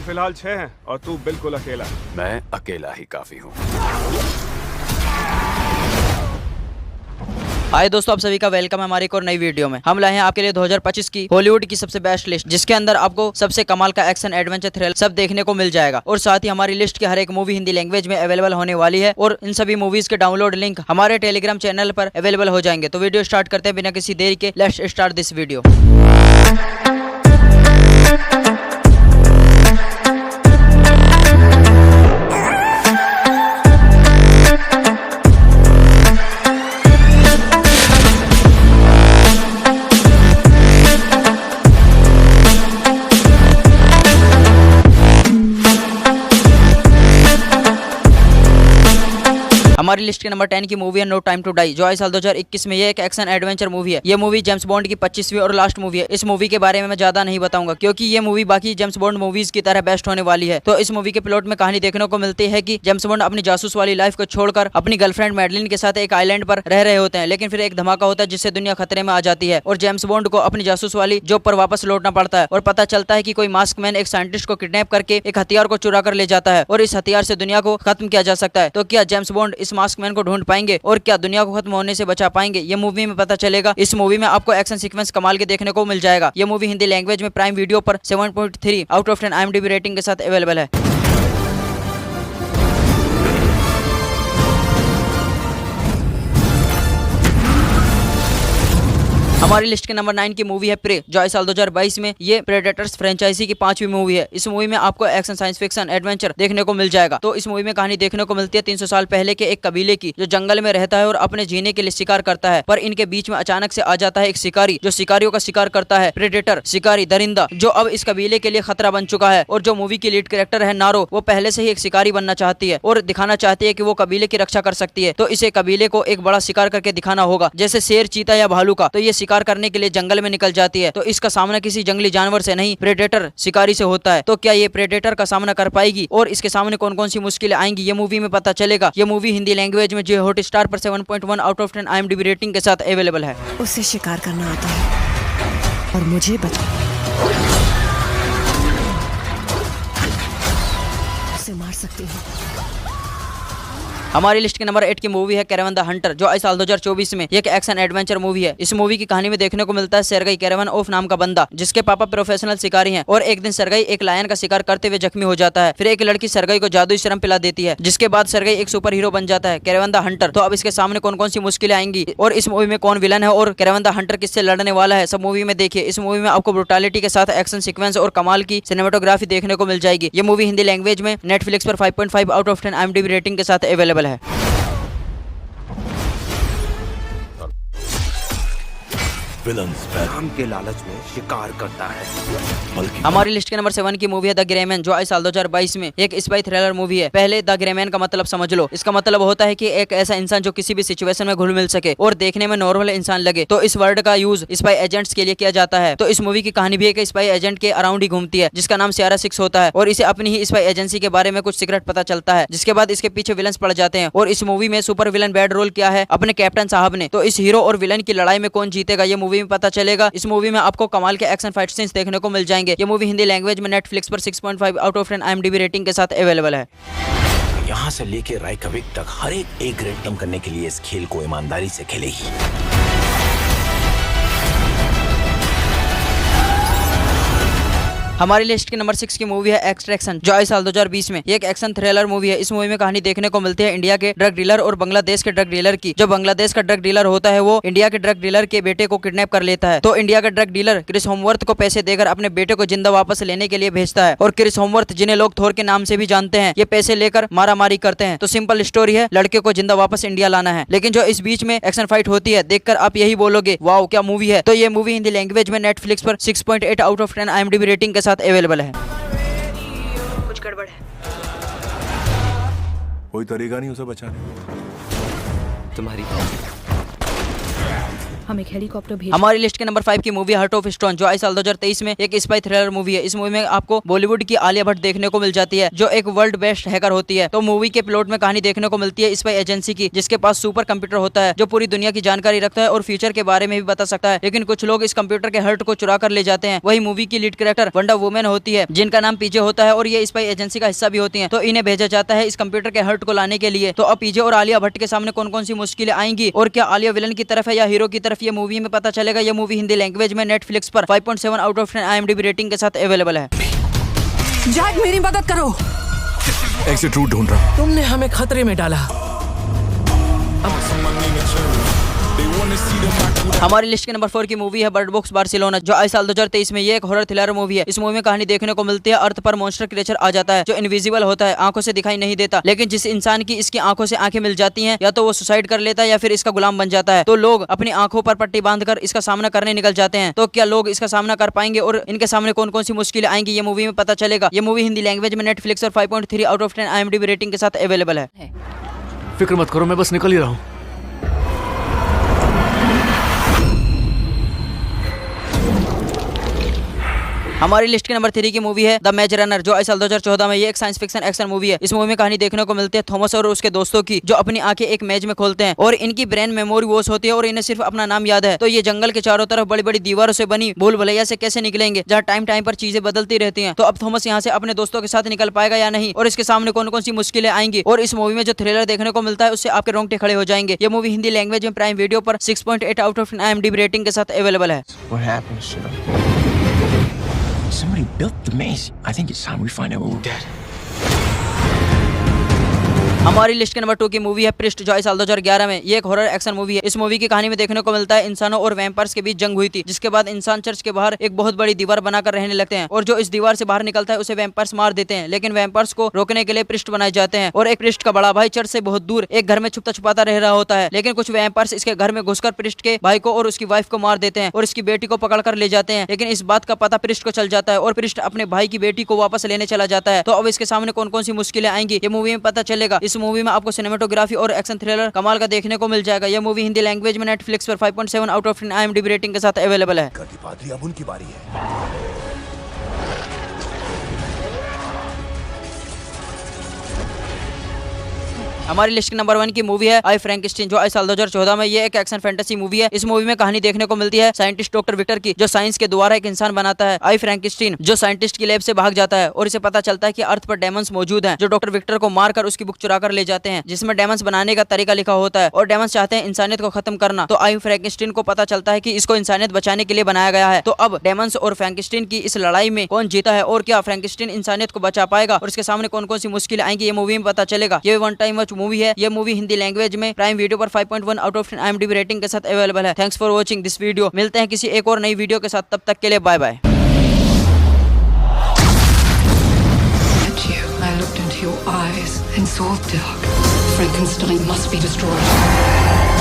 फिलहाल 6 हैं और तू बिल्कुल अकेला है। मैं अकेला ही काफी हूँ। हाय दोस्तों, आप सभी का वेलकम है हमारी एक और नई वीडियो में। हम लाए हैं आपके लिए 2025 की हॉलीवुड की सबसे बेस्ट लिस्ट, जिसके अंदर आपको सबसे कमाल का एक्शन, एडवेंचर, थ्रिल सब देखने को मिल जाएगा। और साथ ही हमारी लिस्ट की हर एक मूवी हिंदी लैंग्वेज में अवेलेबल होने वाली है और इन सभी मूवीज के डाउनलोड लिंक हमारे टेलीग्राम चैनल पर अवेलेबल हो जाएंगे। तो वीडियो स्टार्ट करते हैं बिना किसी देरी के। Let's start this video. हमारी लिस्ट के नंबर 10 की मूवी है नो टाइम टू डाई, जो आई साल 2021 में ये एक एक्शन एडवेंचर मूवी है। ये मूवी जेम्स बॉन्ड की 25वीं और लास्ट मूवी है। इस मूवी के बारे में मैं ज्यादा नहीं बताऊंगा क्योंकि ये मूवी बाकी जेम्स बॉन्ड मूवीज की तरह बेस्ट होने वाली है। तो इस मूवी के प्लॉट में कहानी देखने को मिलती है कि जेम्स बॉन्ड अपनी जासूस वाली लाइफ को छोड़कर अपनी गर्लफ्रेंड मैडलिन के साथ एक आइलैंड पर रह रहे होते हैं, लेकिन फिर एक धमाका होता है जिससे दुनिया खतरे में आ जाती है और जेम्स बॉन्ड को अपनी जासूस वाली जॉब पर वापस लौटना पड़ता है। और पता चलता है कि कोई मास्क मैन एक साइंटिस्ट को किडनैप करके एक हथियार को चुरा कर ले जाता है और इस हथियार से दुनिया को खत्म किया जा सकता है। तो क्या जेम्स बॉन्ड इस मास्क मैन को ढूंढ पाएंगे और क्या दुनिया को खत्म होने से बचा पाएंगे? ये मूवी में पता चलेगा। इस मूवी में आपको एक्शन सीक्वेंस कमाल के देखने को मिल जाएगा। ये मूवी हिंदी लैंग्वेज में प्राइम वीडियो पर 7.3 आउट ऑफ 10 IMDb रेटिंग के साथ अवेलेबल है। हमारी लिस्ट के नंबर 9 की मूवी है प्रे, जो इस साल 2022 में ये प्रेडेटर्स फ्रेंचाइजी की 5वीं मूवी है। इस मूवी में आपको एक्शन, साइंस फिक्शन, एडवेंचर देखने को मिल जाएगा। तो इस मूवी में कहानी देखने को मिलती है 300 साल पहले के एक कबीले की, जो जंगल में रहता है और अपने जीने के लिए शिकार करता है। पर इनके बीच में अचानक से आ जाता है एक शिकारी, जो शिकारियों का शिकार करता है। प्रेडेटर, शिकारी, दरिंदा, जो अब इस कबीले के लिए खतरा बन चुका है। और जो मूवी की लीड कैरेक्टर है नारो, वो पहले से ही एक शिकारी बनना चाहती है और दिखाना चाहती है कि वो कबीले की रक्षा कर सकती है। तो इसे कबीले को एक बड़ा शिकार करके दिखाना होगा, जैसे शेर, चीता या भालू का। तो ये शिकार करने के लिए जंगल में निकल जाती है। तो इसका सामना किसी जंगली जानवर से नहीं, प्रेडेटर, शिकारी से होता है। तो क्या ये प्रेडेटर का सामना कर पाएगी और इसके सामने कौन कौन सी मुश्किलें आएंगी, ये मूवी में पता चलेगा। ये मूवी हिंदी लैंग्वेज में जो हॉटस्टार पर 7.1 आउट ऑफ 10 IMDb रेटिंग के साथ अवेलेबल है। उसे शिकार करना आता है और मुझे उसे मार सकती हूँ। हमारी लिस्ट के नंबर 8 की मूवी है कैरावन द हंटर, जो इस साल 2024 में एक एक्शन एडवेंचर मूवी है। इस मूवी की कहानी में देखने को मिलता है सेर्गई कैरावनोफ नाम का बंदा, जिसके पापा प्रोफेशनल शिकारी हैं। और एक दिन सेर्गई एक लायन का शिकार करते हुए जख्मी हो जाता है। फिर एक लड़की सेर्गई को जादुई सीरम पिला देती है, जिसके बाद सेर्गई एक सुपर हीरो बन जाता है, कैरावन द हंटर। तो अब इसके सामने कौन कौन सी मुश्किलें आएंगी और इस मूवी में कौन विलन है और कैरावन द हंटर किससे लड़ने वाला है, सब मूवी में देखिए। इस मूवी में आपको ब्रुटालिटी के साथ एक्शन सीक्वेंस और कमाल की सिनेमेटोग्राफी देखने को मिल जाएगी। ये मूवी हिंदी लैंग्वेज में नेटफ्लिक्स पर 5.5 आउट ऑफ 10 IMDb रेटिंग के साथ अवेलेबल है। काम के लालच में शिकार करता है। हमारी लिस्ट के नंबर 7 की मूवी है द ग्रे मैन, जो इस साल 2022 में एक स्पाई थ्रिलर मूवी है। पहले द ग्रे मैन का मतलब समझ लो। इसका मतलब होता है कि एक ऐसा इंसान जो किसी भी सिचुएशन में घुल मिल सके और देखने में नॉर्मल इंसान लगे। तो इस वर्ड का यूज स्पाई एजेंट्स के लिए किया जाता है। तो इस मूवी की कहानी भी एक स्पाई एजेंट के अराउंड ही घूमती है, जिसका नाम सियारा 6 होता है और इसे अपनी ही स्पाई एजेंसी के बारे में कुछ सीक्रेट पता चलता है, जिसके बाद इसके पीछे विलन्स पड़ जाते हैं। और इस मूवी में सुपर विलन बैड रोल किया है अपने कैप्टन साहब ने। तो इस हीरो और विलन की लड़ाई में कौन जीतेगा, ये मूवी में पता चलेगा। इस मूवी में आपको कमाल के एक्शन फाइट सीन्स देखने को मिल जाएंगे। ये मूवी हिंदी लैंग्वेज में नेटफ्लिक्स पर 6.5 आउट ऑफ 10 IMDb रेटिंग के साथ अवेलेबल है। यहाँ से लेके रायकविक तक हर एक ग्रेड कम करने के लिए इस खेल को ईमानदारी से खेले ही। हमारी लिस्ट के नंबर 6 की मूवी है एक्सट्रैक्शन, जो इस साल 2020 में एक एक्शन थ्रिलर मूवी है। इस मूवी में कहानी देखने को मिलती है इंडिया के ड्रग डीलर और बांग्लादेश के ड्रग डीलर की। जो बांग्लादेश का ड्रग डीलर होता है वो इंडिया के ड्रग डीलर के बेटे को किडनैप कर लेता है। तो इंडिया का ड्रग डीलर क्रिस होमवर्थ को पैसे देकर अपने बेटे को जिंदा वापस लेने के लिए भेजता है। और क्रिस होमवर्थ, जिन्हें लोग थोर के नाम से भी जानते हैं, ये पैसे लेकर मारामारी करते हैं। तो सिंपल स्टोरी है, लड़के को जिंदा वापस इंडिया लाना है। लेकिन जो इस बीच में एक्शन फाइट होती है, देखकर आप यही बोलोगे वाओ क्या मूवी है। तो ये मूवी हिंदी लैंग्वेज में नेटफ्लिक्स पर 6.8 आउट ऑफ 10 IMDb रेटिंग के साथ अवेलेबल है। कुछ गड़बड़ है, कोई तरीका नहीं उसे बचाने। तुम्हारी हम एक हेलीकॉप्टर भेज। हमारी लिस्ट के नंबर 5 की मूवी हार्ट ऑफ स्टोन, जो आई साल 2023 में एक स्पाई थ्रिलर मूवी है। इस मूवी में आपको बॉलीवुड की आलिया भट्ट देखने को मिल जाती है, जो एक वर्ल्ड बेस्ट हैकर होती है। तो मूवी के प्लॉट में कहानी देखने को मिलती है स्पाई एजेंसी की, जिसके पास सुपर कंप्यूटर होता है जो पूरी दुनिया की जानकारी रखता है और फ्यूचर के बारे में भी बता सकता है। लेकिन कुछ लोग इस कंप्यूटर के हर्ट को चुरा कर ले जाते हैं। वही मूवी की लीड कैरेक्टर वंडर वुमेन होती है, जिनका नाम पीजे होता है और ये स्पाई एजेंसी का हिस्सा भी होती है। तो इन्हें भेजा जाता है इस कंप्यूटर के हर्ट को लाने के लिए। तो अब पीजे और आलिया भट्ट के सामने कौन कौन सी मुश्किलें आएंगी और क्या आलिया विलन की तरफ है या हीरो की तरफ, ये मूवी में पता चलेगा। ये मूवी हिंदी लैंग्वेज में नेटफ्लिक्स पर 5.7 आउट ऑफ 10 IMDb रेटिंग के साथ अवेलेबल है। जैक, मेरी मदद करो। एग्जिट रूट ढूंढ रहा हूँ। तुमने हमें खतरे में डाला। हमारी लिस्ट के नंबर 4 की मूवी है बर्ड बॉक्स बार्सिलोना, जो आई साल 2023 में ये एक हॉरर थ्रिलर मूवी है। इस मूवी में कहानी देखने को मिलती है अर्थ पर मॉन्स्टर क्रिएचर आ जाता है जो इनविजिबल होता है, आंखों से दिखाई नहीं देता। लेकिन जिस इंसान की इसकी आंखों से आंखें मिल जाती हैं, या तो वो सुसाइड कर लेता है या फिर इसका गुलाम बन जाता है। तो लोग अपनी आंखों पर पट्टी बांधकर इसका सामना करने निकल जाते हैं। तो क्या लोग इसका सामना कर पाएंगे और इनके सामने कौन कौन सी मुश्किलें आएंगी, ये मूवी में पता चलेगा। ये मूवी हिंदी लैंग्वेज में नेटफ्लिक्स और 5.3 आउट ऑफ 10 IMDb रेटिंग के साथ अवेलेबल है। फिक्र मत करो, मैं बस निकल ही रहा हूँ। हमारी लिस्ट के नंबर 3 की मूवी है द मैज रनर, जो आई साल 2014 में ये एक साइंस फिक्शन एक्शन मूवी है। इस मूवी में कहानी देखने को मिलती है थॉमस और उसके दोस्तों की, जो अपनी आंखें एक मेज में खोलते हैं और इनकी ब्रेन मेमोरी वॉश होती है और इन्हें सिर्फ अपना नाम याद है। तो ये जंगल के चारों तरफ बड़ी बड़ी दीवारों से बनी भूल भुलैया से कैसे निकलेंगे, जहाँ टाइम टाइम पर चीजें बदलती रहती हैं। तो अब थॉमस यहाँ से अपने दोस्तों के साथ निकल पाएगा या नहीं, और इसके सामने कौन कौन सी मुश्किलें आएंगी, और इस मूवी में जो थ्रिलर देखने को मिलता है उससे आपके रोंगटे खड़े हो जाएंगे। ये मूवी हिंदी लैंग्वेज में प्राइम वीडियो पर 6.8 आउट ऑफ 10 IMDb रेटिंग के साथ अवेलेबल है। What happens to them? Somebody built the maze. I think it's time we find out who did it. हमारी लिस्ट के नंबर 2 की मूवी है प्रिस्ट, जो आई साल 2011 में ये एक हॉरर एक्शन मूवी है। इस मूवी की कहानी में देखने को मिलता है इंसानों और वैम्पायर्स के बीच जंग हुई थी, जिसके बाद इंसान चर्च के बाहर एक बहुत बड़ी दीवार बनाकर रहने लगते हैं, और जो इस दीवार से बाहर निकलता है उसे वैम्पायर्स मार देते हैं। लेकिन वैम्पायर्स को रोकने के लिए प्रिस्ट बनाए जाते हैं, और एक प्रिस्ट का बड़ा भाई चर्च से बहुत दूर एक घर में छुपता छुपाता रह रहा होता है। लेकिन कुछ वैम्पायर्स इसके घर में घुसकर प्रिस्ट के भाई को और उसकी वाइफ को मार देते हैं और इसकी बेटी को पकड़ कर ले जाते हैं। लेकिन इस बात का पता प्रिस्ट को चल जाता है और प्रिस्ट अपने भाई की बेटी को वापस लेने चला जाता है। तो अब इसके सामने कौन कौन सी मुश्किलें आएंगी, ये मूवी में पता चलेगा। इस मूवी में आपको सिनेमेटोग्राफी और एक्शन थ्रिलर कमाल का देखने को मिल जाएगा। यह मूवी हिंदी लैंग्वेज में नेटफ्लिक्स पर 5.7 आउट ऑफ 10 IMDb रेटिंग के साथ अवेलेबल है। अब उनकी बारी है। हमारी लिस्ट के नंबर 1 की मूवी है आई फ्रैंकेस्टाइन, जो आई साल 2014 में ये एक एक्शन फैंटेसी मूवी है। इस मूवी में कहानी देखने को मिलती है साइंटिस्ट डॉक्टर विक्टर की, जो साइंस के द्वारा एक इंसान बनाता है आई फ्रैंकेस्टाइन, जो साइंटिस्ट की लैब से भाग जाता है और इसे पता चलता है कि अर्थ पर डेमंस मौजूद हैं, जो डॉक्टर विक्टर को मारकर उसकी बुक चुरा कर ले जाते हैं, जिसमें डेमंस बनाने का तरीका लिखा होता है और डेमंस चाहते हैं इंसानियत को खत्म करना। तो आई फ्रैंकेस्टाइन को पता चलता है कि इसको इंसानियत बचाने के लिए बनाया गया है। तो अब डेमंस और फ्रैंकेस्टाइन की इस लड़ाई में कौन जीता है और क्या फ्रैंकेस्टाइन इंसानियत को बचा पाएगा और इसके सामने कौन कौन सी मुश्किलें आएंगी, ये मूवी में पता चलेगा। ये वन टाइम वॉच मूवी है। ये मूवी हिंदी लैंग्वेज में प्राइम वीडियो पर 5.1 आउट ऑफ 10 IMDb रेटिंग के साथ अवेलेबल है। Thanks for watching this video. मिलते हैं किसी एक और नई वीडियो के साथ, तब तक के लिए bye bye. I looked into your eyes and saw dark. Frankenstein must be destroyed.